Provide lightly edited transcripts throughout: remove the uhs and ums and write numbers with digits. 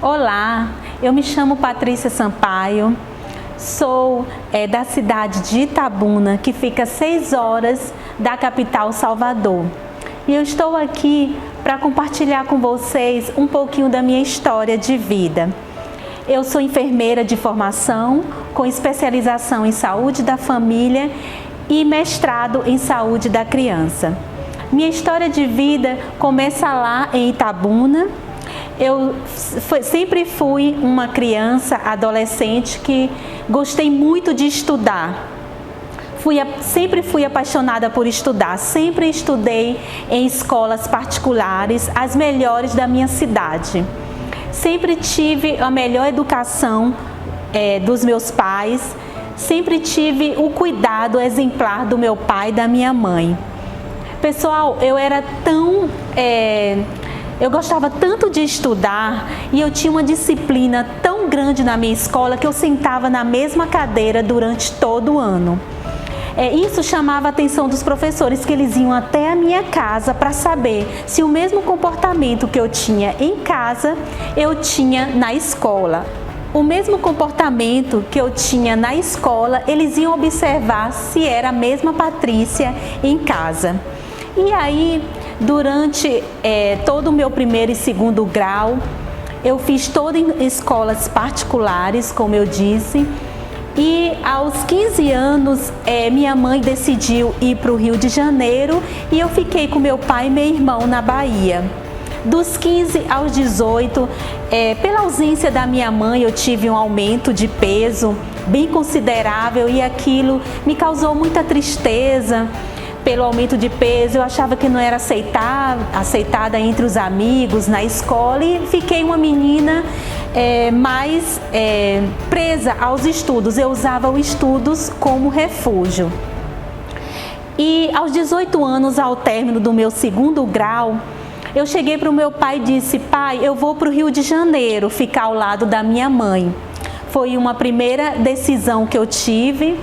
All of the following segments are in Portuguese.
Olá, eu me chamo Patrícia Sampaio, sou da cidade de Itabuna, que fica a 6 horas da capital Salvador. E eu estou aqui para compartilhar com vocês um pouquinho da minha história de vida. Eu sou enfermeira de formação, com especialização em saúde da família e mestrado em saúde da criança. Minha história de vida começa lá em Itabuna. Eu sempre fui uma criança, adolescente que gostei muito de estudar. Sempre fui apaixonada por estudar, sempre estudei em escolas particulares, as melhores da minha cidade. Sempre tive a melhor educação dos meus pais, sempre tive o cuidado exemplar do meu pai e da minha mãe. Pessoal, eu gostava tanto de estudar e eu tinha uma disciplina tão grande na minha escola que eu sentava na mesma cadeira durante todo o ano. Isso chamava a atenção dos professores, que eles iam até a minha casa para saber se o mesmo comportamento que eu tinha em casa, eu tinha na escola. O mesmo comportamento que eu tinha na escola, eles iam observar se era a mesma Patrícia em casa. E aí, durante todo o meu primeiro e segundo grau, eu fiz todo em escolas particulares, como eu disse, e aos 15 anos minha mãe decidiu ir para o Rio de Janeiro e eu fiquei com meu pai e meu irmão na Bahia. Dos 15 aos 18, pela ausência da minha mãe, eu tive um aumento de peso bem considerável e aquilo me causou muita tristeza. Pelo aumento de peso, eu achava que não era aceitada entre os amigos, na escola, e fiquei uma menina mais presa aos estudos. Eu usava os estudos como refúgio. E aos 18 anos, ao término do meu segundo grau, eu cheguei para o meu pai e disse: pai, eu vou para o Rio de Janeiro, ficar ao lado da minha mãe. Foi uma primeira decisão que eu tive.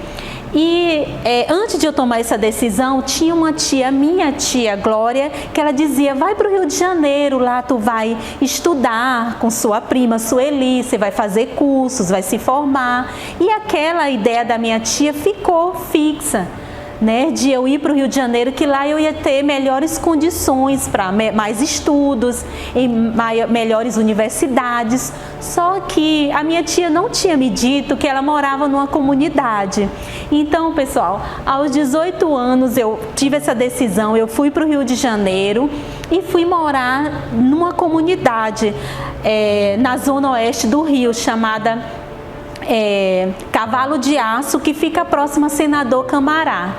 E antes de eu tomar essa decisão, tinha uma tia, minha tia Glória, que ela dizia: vai para o Rio de Janeiro, lá tu vai estudar com sua prima Sueli, você vai fazer cursos, vai se formar. E aquela ideia da minha tia ficou fixa, né, de eu ir para o Rio de Janeiro, que lá eu ia ter melhores condições para mais estudos, em melhores universidades. Só que a minha tia não tinha me dito que ela morava numa comunidade. Então, pessoal, aos 18 anos eu tive essa decisão, eu fui para o Rio de Janeiro e fui morar numa comunidade na zona oeste do Rio, chamada Cavalo de Aço, que fica próximo a Senador Camará.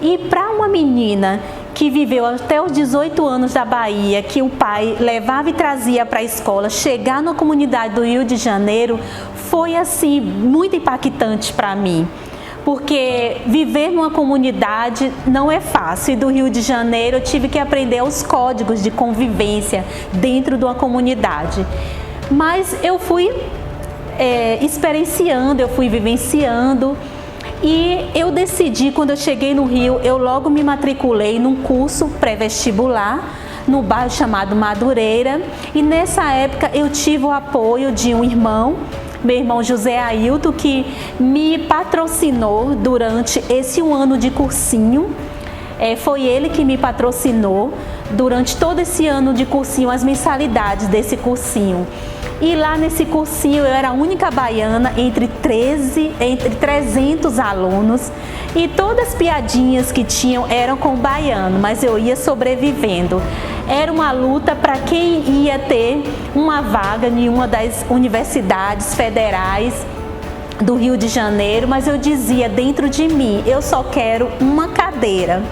E para uma menina que viveu até os 18 anos da Bahia, que o pai levava e trazia para a escola, chegar na comunidade do Rio de Janeiro foi assim muito impactante para mim. Porque viver numa comunidade não é fácil, e do Rio de Janeiro eu tive que aprender os códigos de convivência dentro de uma comunidade. Mas eu fui experienciando, eu fui vivenciando, e eu decidi, quando eu cheguei no Rio, eu logo me matriculei num curso pré-vestibular no bairro chamado Madureira, e nessa época eu tive o apoio de um irmão, meu irmão José Ailton, que me patrocinou durante esse ano de cursinho. Foi ele que me patrocinou durante todo esse ano de cursinho, as mensalidades desse cursinho. E lá nesse cursinho eu era a única baiana entre 300 alunos, e todas as piadinhas que tinham eram com o baiano, mas eu ia sobrevivendo. Era uma luta para quem ia ter uma vaga em uma das universidades federais do Rio de Janeiro, mas eu dizia dentro de mim: eu só quero uma cadeira.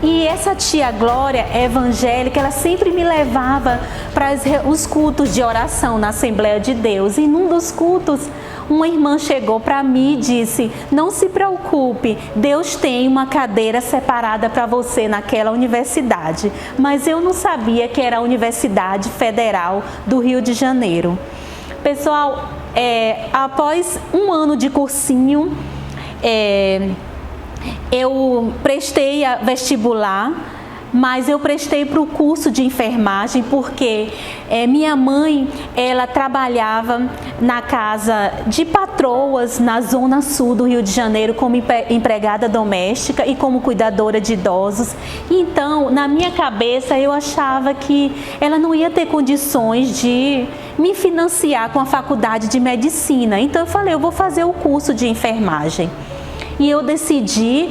E essa tia Glória, evangélica, ela sempre me levava para os cultos de oração na Assembleia de Deus. E num dos cultos, uma irmã chegou para mim e disse: não se preocupe, Deus tem uma cadeira separada para você naquela universidade. Mas eu não sabia que era a Universidade Federal do Rio de Janeiro. Pessoal, após um ano de cursinho, eu prestei a vestibular mas eu prestei para o curso de enfermagem porque minha mãe, ela trabalhava na casa de patroas na zona sul do Rio de Janeiro como empregada doméstica e como cuidadora de idosos. Então, na minha cabeça, eu achava que ela não ia ter condições de me financiar com a faculdade de medicina. Então, eu falei, eu vou fazer o curso de enfermagem. E eu decidi,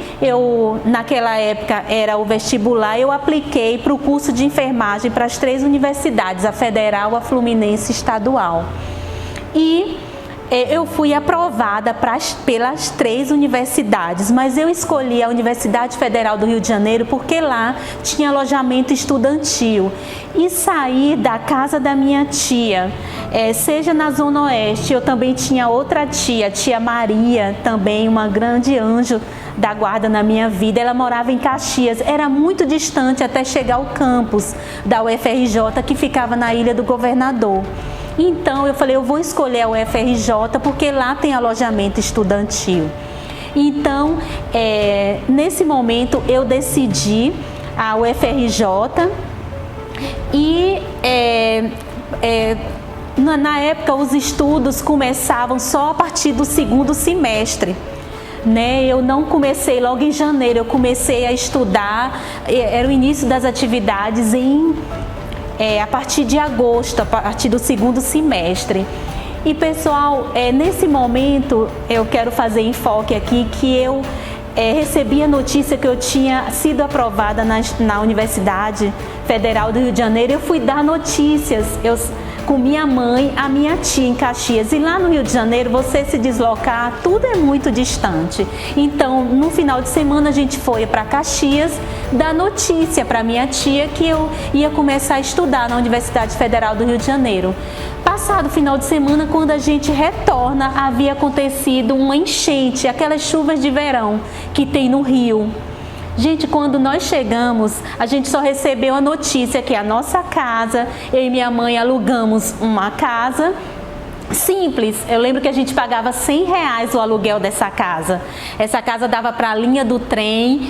naquela época era o vestibular, eu apliquei para o curso de enfermagem para as 3 universidades, a Federal, a Fluminense e Estadual. E eu fui aprovada pelas 3 universidades, mas eu escolhi a Universidade Federal do Rio de Janeiro porque lá tinha alojamento estudantil. E sair da casa da minha tia, seja na Zona Oeste, eu também tinha outra tia, tia Maria, também uma grande anjo da guarda na minha vida. Ela morava em Caxias, era muito distante até chegar ao campus da UFRJ, que ficava na Ilha do Governador. Então eu falei, eu vou escolher a UFRJ porque lá tem alojamento estudantil. Então, nesse momento eu decidi a UFRJ e na época os estudos começavam só a partir do 2º semestre. Eu não comecei logo em janeiro, eu comecei a estudar, era o início das atividades a partir de agosto, a partir do 2º semestre. E pessoal, nesse momento eu quero fazer enfoque aqui que eu recebi a notícia que eu tinha sido aprovada na Universidade Federal do Rio de Janeiro. Eu fui dar notícias com minha mãe, a minha tia em Caxias. E lá no Rio de Janeiro, você se deslocar, tudo é muito distante. Então, no final de semana, a gente foi para Caxias dar notícia para minha tia que eu ia começar a estudar na Universidade Federal do Rio de Janeiro. Passado o final de semana, quando a gente retorna, havia acontecido uma enchente, aquelas chuvas de verão que tem no Rio. Gente, quando nós chegamos, a gente só recebeu a notícia que a nossa casa, eu e minha mãe alugamos uma casa simples. Eu lembro que a gente pagava R$100 o aluguel dessa casa. Essa casa dava para a linha do trem.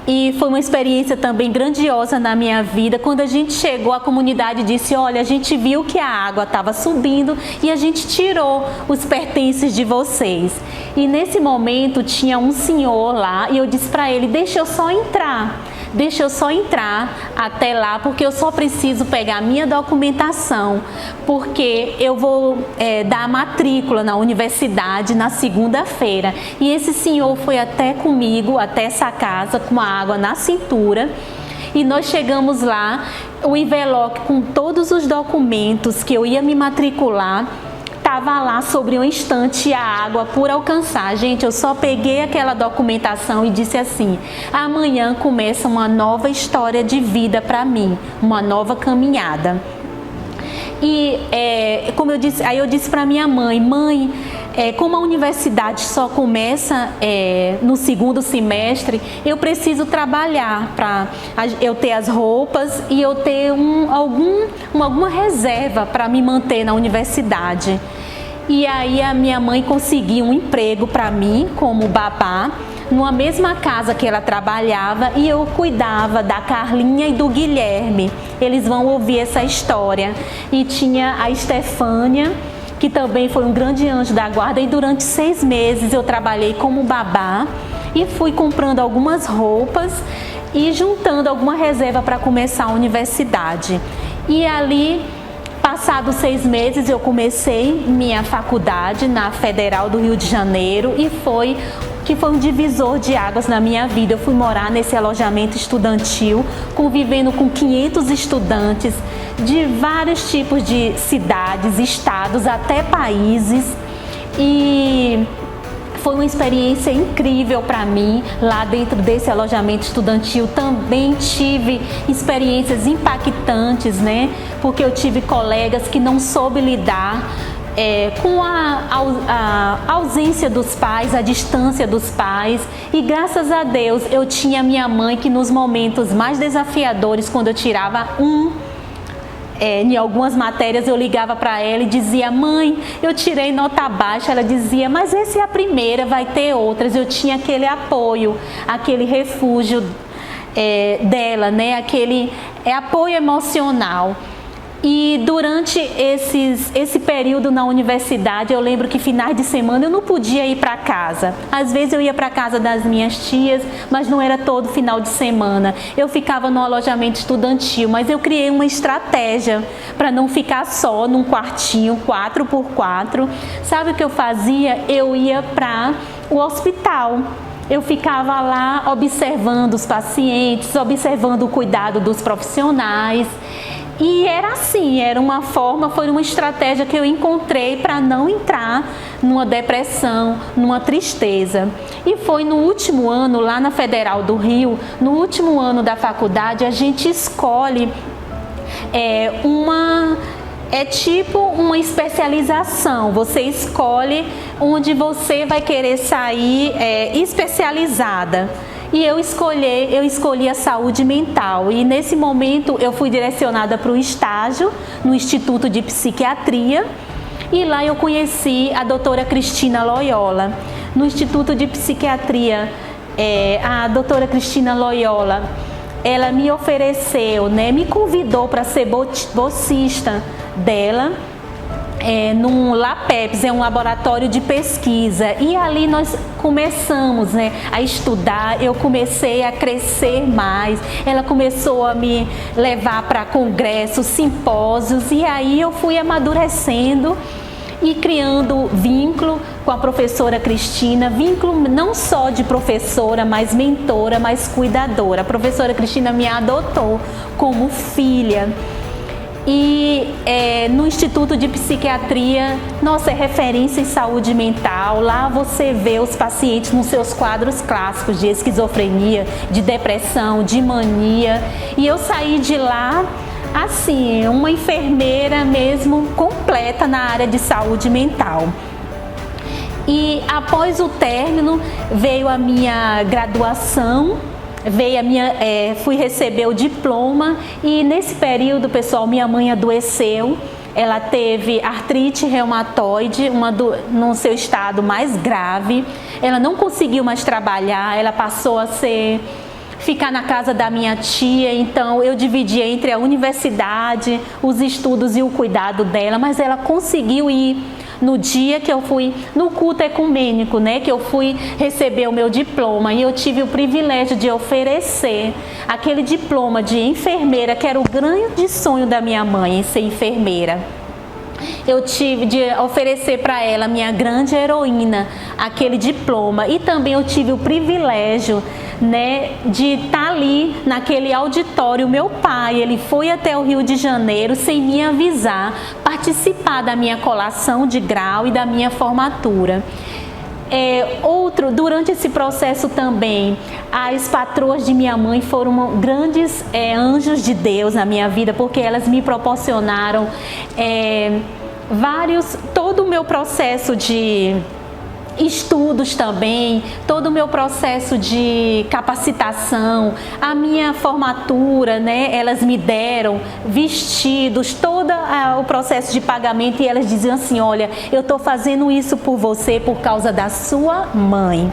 E foi uma experiência também grandiosa na minha vida. Quando a gente chegou, a comunidade disse, olha, a gente viu que a água estava subindo e a gente tirou os pertences de vocês. E nesse momento tinha um senhor lá e eu disse para ele, deixa eu só entrar até lá, porque eu só preciso pegar a minha documentação, porque eu vou dar a matrícula na universidade na segunda-feira. E esse senhor foi até comigo, até essa casa, com a água na cintura. E nós chegamos lá, o envelope com todos os documentos que eu ia me matricular, estava lá sobre um estante, a água por alcançar. Gente, eu só peguei aquela documentação e disse assim, amanhã começa uma nova história de vida para mim, uma nova caminhada. E como eu disse, aí eu disse para minha mãe, como a universidade só começa no 2º semestre, eu preciso trabalhar para eu ter as roupas e eu ter alguma reserva para me manter na universidade. E aí a minha mãe conseguiu um emprego para mim como babá, numa mesma casa que ela trabalhava, e eu cuidava da Carlinha e do Guilherme. Eles vão ouvir essa história. E tinha a Estefânia, que também foi um grande anjo da guarda, e durante 6 meses eu trabalhei como babá e fui comprando algumas roupas e juntando alguma reserva para começar a universidade. E ali, passados 6 meses, eu comecei minha faculdade na Federal do Rio de Janeiro e foi um divisor de águas na minha vida. Eu fui morar nesse alojamento estudantil, convivendo com 500 estudantes de vários tipos de cidades, estados, até países. E foi uma experiência incrível para mim. Lá dentro desse alojamento estudantil também tive experiências impactantes, né? Porque eu tive colegas que não soube lidar com a ausência dos pais, a distância dos pais. E graças a Deus eu tinha minha mãe que nos momentos mais desafiadores, quando eu tirava em algumas matérias, eu ligava para ela e dizia, mãe, eu tirei nota baixa. Ela dizia, mas essa é a primeira, vai ter outras. Eu tinha aquele apoio, aquele refúgio dela, né? Aquele apoio emocional. E durante esse período na universidade, eu lembro que finais de semana eu não podia ir para casa. Às vezes eu ia para casa das minhas tias, mas não era todo final de semana. Eu ficava no alojamento estudantil, mas eu criei uma estratégia para não ficar só num quartinho 4x4. Sabe o que eu fazia? Eu ia para o hospital. Eu ficava lá observando os pacientes, observando o cuidado dos profissionais. E era assim, foi uma estratégia que eu encontrei para não entrar numa depressão, numa tristeza. E foi no último ano, lá na Federal do Rio, no último ano da faculdade, a gente escolhe tipo uma especialização. Você escolhe onde você vai querer sair especializada. E eu escolhi a saúde mental. E nesse momento eu fui direcionada para o estágio no Instituto de Psiquiatria. E lá eu conheci a doutora Cristina Loyola. No Instituto de Psiquiatria, a doutora Cristina Loyola, ela me ofereceu, né, me convidou para ser bolsista dela. Num LAPEPS, um laboratório de pesquisa, e ali nós começamos, né, a estudar. Eu comecei a crescer mais, ela começou a me levar para congressos, simpósios, e aí eu fui amadurecendo e criando vínculo com a professora Cristina, vínculo não só de professora, mas mentora, mas cuidadora. A professora Cristina me adotou como filha. E no Instituto de Psiquiatria, nossa, é referência em saúde mental. Lá você vê os pacientes nos seus quadros clássicos de esquizofrenia, de depressão, de mania. E eu saí de lá, assim, uma enfermeira mesmo completa na área de saúde mental. E após o término, veio a minha graduação. Fui receber o diploma, e nesse período, pessoal, minha mãe adoeceu. Ela teve artrite reumatoide, no seu estado mais grave. Ela não conseguiu mais trabalhar, ela passou a ficar na casa da minha tia. Então eu dividia entre a universidade, os estudos e o cuidado dela, mas ela conseguiu ir. No dia que eu fui no culto ecumênico, né, que eu fui receber o meu diploma, e eu tive o privilégio de oferecer aquele diploma de enfermeira, que era o grande sonho da minha mãe, ser enfermeira. Eu tive de oferecer para ela, minha grande heroína, aquele diploma. E também eu tive o privilégio, né, de estar ali naquele auditório. Meu pai, ele foi até o Rio de Janeiro sem me avisar, participar da minha colação de grau e da minha formatura. Durante esse processo também, as patroas de minha mãe foram grandes anjos de Deus na minha vida, porque elas me proporcionaram todo o meu processo de estudos também, todo o meu processo de capacitação, a minha formatura, né? Elas me deram vestidos, todo o processo de pagamento, e elas diziam assim: olha, eu estou fazendo isso por você por causa da sua mãe.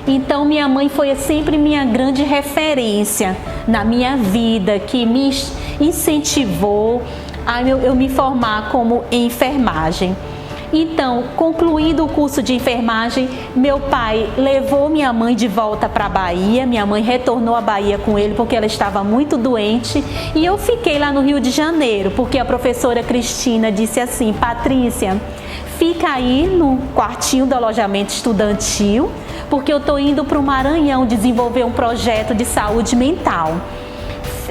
Então minha mãe foi sempre minha grande referência na minha vida, que me incentivou a eu me formar como enfermagem. Então, concluindo o curso de enfermagem, meu pai levou minha mãe de volta para a Bahia. Minha mãe retornou à Bahia com ele porque ela estava muito doente, e eu fiquei lá no Rio de Janeiro, porque a professora Cristina disse assim: Patrícia, fica aí no quartinho do alojamento estudantil, porque eu estou indo para o Maranhão desenvolver um projeto de saúde mental.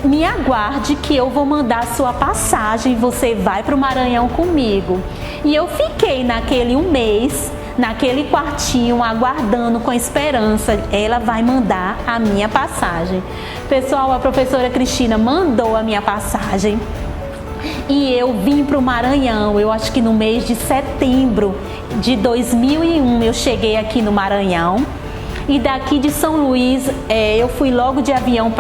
Me aguarde que eu vou mandar sua passagem, você vai para o Maranhão comigo. E eu fiquei naquele um mês, naquele quartinho, aguardando com esperança. Ela vai mandar a minha passagem. Pessoal, a professora Cristina mandou a minha passagem e eu vim para o Maranhão. Eu acho que no mês de setembro de 2001 eu cheguei aqui no Maranhão. E daqui de São Luís, eu fui logo de avião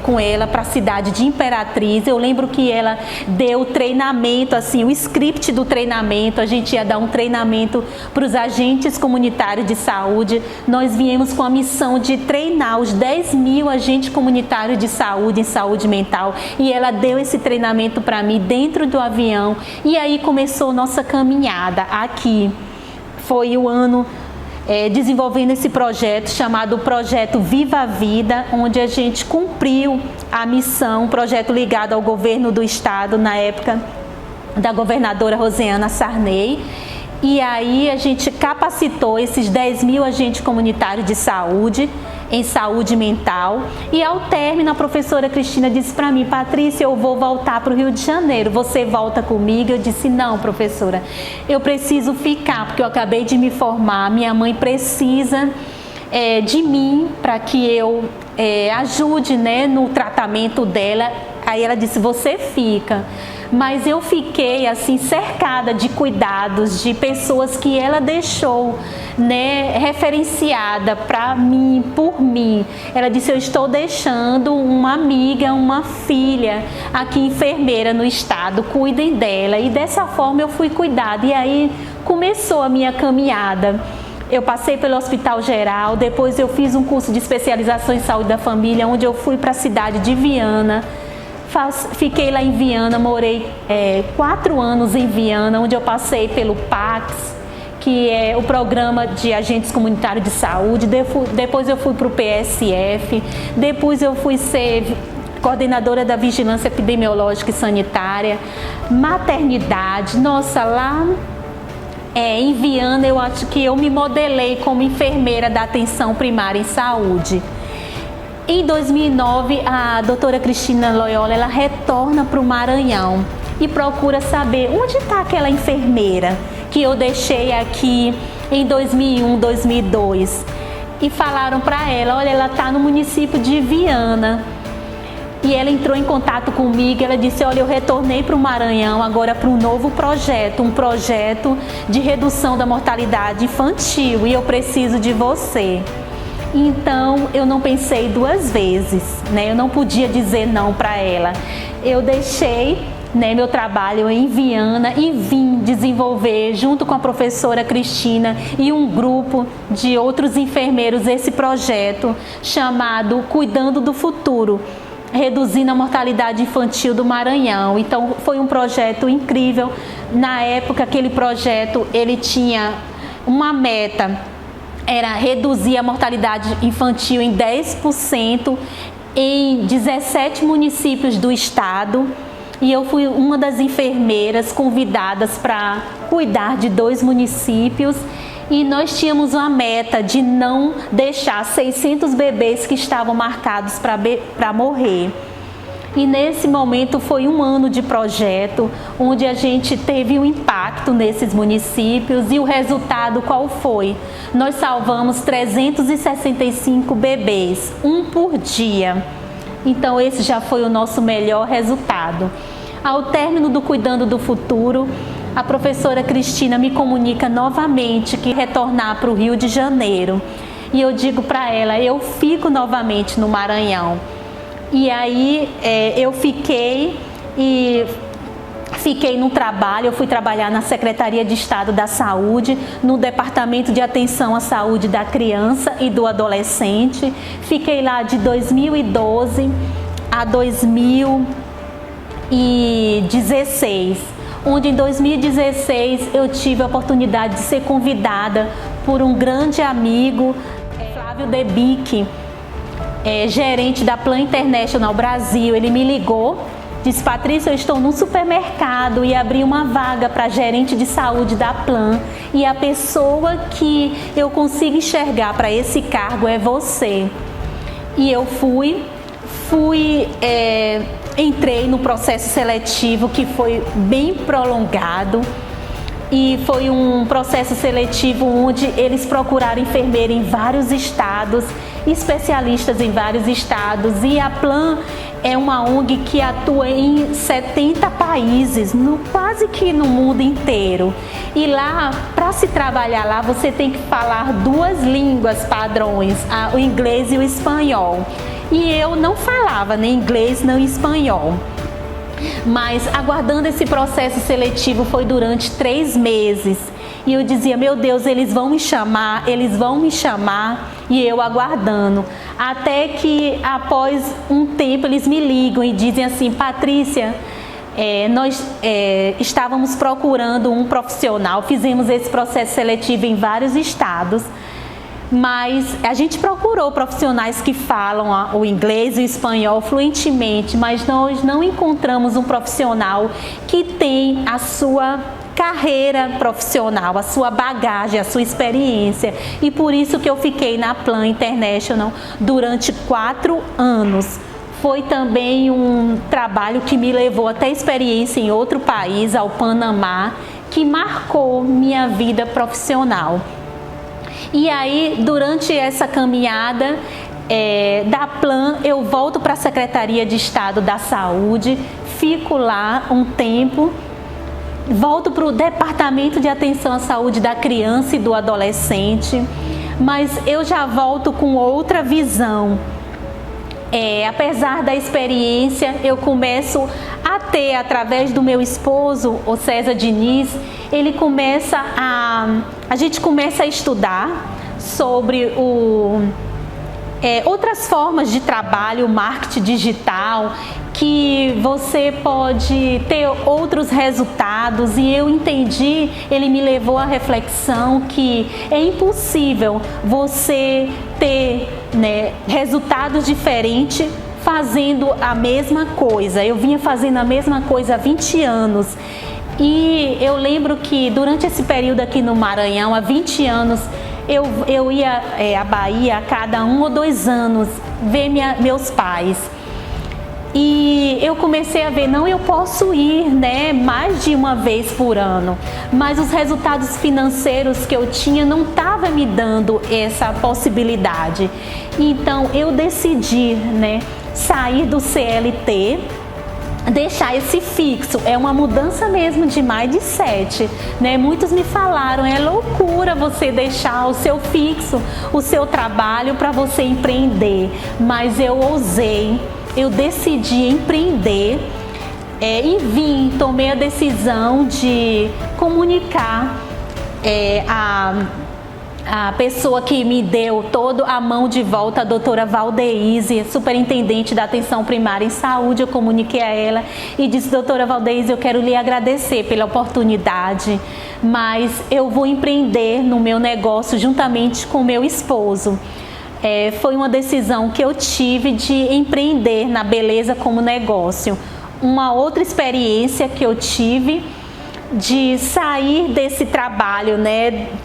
com ela para a cidade de Imperatriz. Eu lembro que ela deu o treinamento, assim, o script do treinamento. A gente ia dar um treinamento para os agentes comunitários de saúde. Nós viemos com a missão de treinar os 10 mil agentes comunitários de saúde em saúde mental. E ela deu esse treinamento para mim dentro do avião. E aí começou nossa caminhada aqui. Foi o ano desenvolvendo esse projeto chamado Projeto Viva a Vida, onde a gente cumpriu a missão, um projeto ligado ao governo do estado, na época da governadora Rosiana Sarney. E aí a gente capacitou esses 10 mil agentes comunitários de saúde, em saúde mental. E ao término, a professora Cristina disse para mim: Patrícia, eu vou voltar para o Rio de Janeiro, você volta comigo? Eu disse: não, professora, eu preciso ficar, porque eu acabei de me formar, minha mãe precisa de mim para que eu ajude, né, no tratamento dela. Aí ela disse: você fica. Mas eu fiquei assim cercada de cuidados, de pessoas que ela deixou, né, referenciada para mim, por mim. Ela disse: eu estou deixando uma amiga, uma filha aqui, enfermeira no estado, cuidem dela. E dessa forma eu fui cuidada. E aí começou a minha caminhada. Eu passei pelo Hospital Geral, depois eu fiz um curso de especialização em saúde da família, onde eu fui para a cidade de Viana. Fiquei lá em Viana, morei 4 anos em Viana, onde eu passei pelo PACS, que é o Programa de Agentes Comunitários de Saúde. Depois eu fui para o PSF, depois eu fui ser coordenadora da Vigilância Epidemiológica e Sanitária, maternidade. Nossa, lá em Viana eu acho que eu me modelei como enfermeira da atenção primária em saúde. Em 2009, a doutora Cristina Loyola, ela retorna para o Maranhão e procura saber onde está aquela enfermeira que eu deixei aqui em 2001, 2002. E falaram para ela: olha, ela está no município de Viana. E ela entrou em contato comigo, ela disse: olha, eu retornei para o Maranhão agora para um novo projeto, um projeto de redução da mortalidade infantil, e eu preciso de você. Então eu não pensei 2 vezes, né? Eu não podia dizer não para ela. Eu deixei, né, meu trabalho em Viana e vim desenvolver, junto com a professora Cristina e um grupo de outros enfermeiros, esse projeto chamado Cuidando do Futuro, reduzindo a mortalidade infantil do Maranhão. Então foi um projeto incrível. Na época, aquele projeto, ele tinha uma meta, era reduzir a mortalidade infantil em 10% em 17 municípios do estado. E eu fui uma das enfermeiras convidadas para cuidar de 2 municípios. E nós tínhamos uma meta de não deixar 600 bebês que estavam marcados para morrer. E nesse momento foi um ano de projeto, onde a gente teve um impacto nesses municípios. E o resultado qual foi? Nós salvamos 365 bebês, 1 por dia. Então esse já foi o nosso melhor resultado. Ao término do Cuidando do Futuro, a professora Cristina me comunica novamente que retornar para o Rio de Janeiro. E eu digo para ela: eu fico novamente no Maranhão. E aí eu fiquei no trabalho. Eu fui trabalhar na Secretaria de Estado da Saúde, no Departamento de Atenção à Saúde da Criança e do Adolescente. Fiquei lá de 2012 a 2016, onde em 2016 eu tive a oportunidade de ser convidada por um grande amigo, Flávio Debic, gerente da Plan International Brasil. Ele me ligou, disse: Patrícia, eu estou num supermercado e abri uma vaga para gerente de saúde da Plan, e a pessoa que eu consigo enxergar para esse cargo é você. E eu entrei no processo seletivo, que foi bem prolongado. e foi um processo seletivo onde eles procuraram enfermeira em vários estados, especialistas em vários estados, e a Plan é uma ONG que atua em 70 países, quase que no mundo inteiro. E lá, para se trabalhar lá, você tem que falar 2 línguas padrões, o inglês e o espanhol. E eu não falava nem inglês nem espanhol. Mas aguardando esse processo seletivo foi durante 3 meses. E eu dizia, meu Deus, eles vão me chamar, e eu aguardando. Até que após um tempo eles me ligam e dizem assim, Patrícia, nós estávamos procurando um profissional, fizemos esse processo seletivo em vários estados, mas a gente procurou profissionais que falam o inglês e o espanhol fluentemente, mas nós não encontramos um profissional que tem a sua carreira profissional, a sua bagagem, a sua experiência. E por isso que eu fiquei na Plan International durante 4 anos. Foi também um trabalho que me levou até experiência em outro país, ao Panamá, que marcou minha vida profissional. E aí, durante essa caminhada da Plan, eu volto para a Secretaria de Estado da Saúde, fico lá um tempo, volto para o Departamento de Atenção à Saúde da Criança e do Adolescente, mas eu já volto com outra visão. Apesar da experiência, eu começo a ter, através do meu esposo, o César Diniz, a gente começa a estudar sobre outras formas de trabalho, marketing digital, que você pode ter outros resultados, e eu entendi, ele me levou à reflexão que é impossível você ter, resultados diferentes fazendo a mesma coisa. Eu vinha fazendo a mesma coisa há 20 anos. E eu lembro que durante esse período aqui no Maranhão, há 20 anos, eu ia à Bahia a cada 1 ou 2 anos ver meus pais. E eu comecei a ver, não, eu posso ir, mais de uma vez por ano, mas os resultados financeiros que eu tinha não estavam me dando essa possibilidade. Então eu decidi, sair do CLT, deixar esse fixo. É uma mudança mesmo de mindset, Muitos me falaram, é loucura você deixar o seu fixo, o seu trabalho para você empreender, mas eu ousei. Eu decidi empreender e tomei a decisão de comunicar a pessoa que me deu toda a mão de volta, a doutora Valdeise, superintendente da atenção primária em saúde. Eu comuniquei a ela e disse, doutora Valdeise, eu quero lhe agradecer pela oportunidade, mas eu vou empreender no meu negócio juntamente com meu esposo. Foi uma decisão que eu tive de empreender na beleza como negócio. Uma outra experiência que eu tive de sair desse trabalho,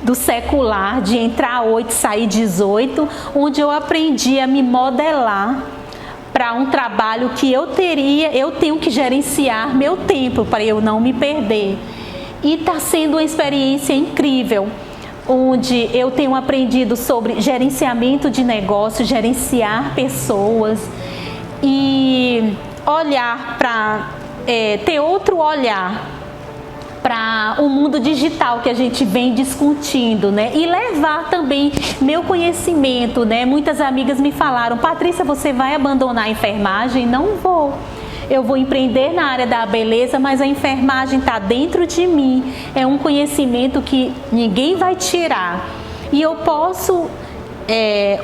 do secular, de entrar 8, sair 18, onde eu aprendi a me modelar para um trabalho que eu tenho que gerenciar meu tempo para eu não me perder. E está sendo uma experiência incrível, onde eu tenho aprendido sobre gerenciamento de negócio, gerenciar pessoas e olhar para ter outro olhar para o mundo digital que a gente vem discutindo, e levar também meu conhecimento, Muitas amigas me falaram, Patrícia, você vai abandonar a enfermagem? Não vou. Eu vou empreender na área da beleza, mas a enfermagem está dentro de mim. É um conhecimento que ninguém vai tirar. E eu posso,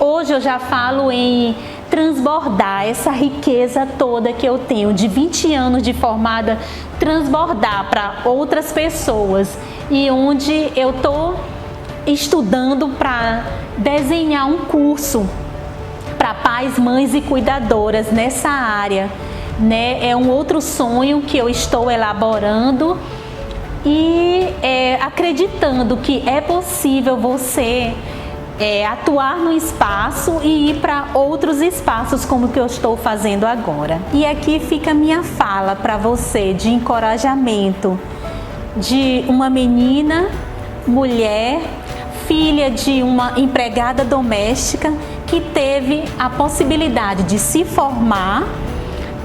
hoje eu já falo em transbordar essa riqueza toda que eu tenho, de 20 anos de formada, transbordar para outras pessoas. E onde eu estou estudando para desenhar um curso para pais, mães e cuidadoras nessa área. É um outro sonho que eu estou elaborando e acreditando que é possível você atuar no espaço e ir para outros espaços como o que eu estou fazendo agora. E aqui fica a minha fala para você de encorajamento. de uma menina, mulher, filha de uma empregada doméstica que teve a possibilidade de se formar,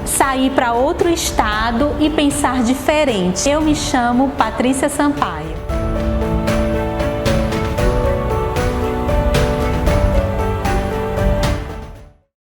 sair para outro estado e pensar diferente. Eu me chamo Patrícia Sampaio.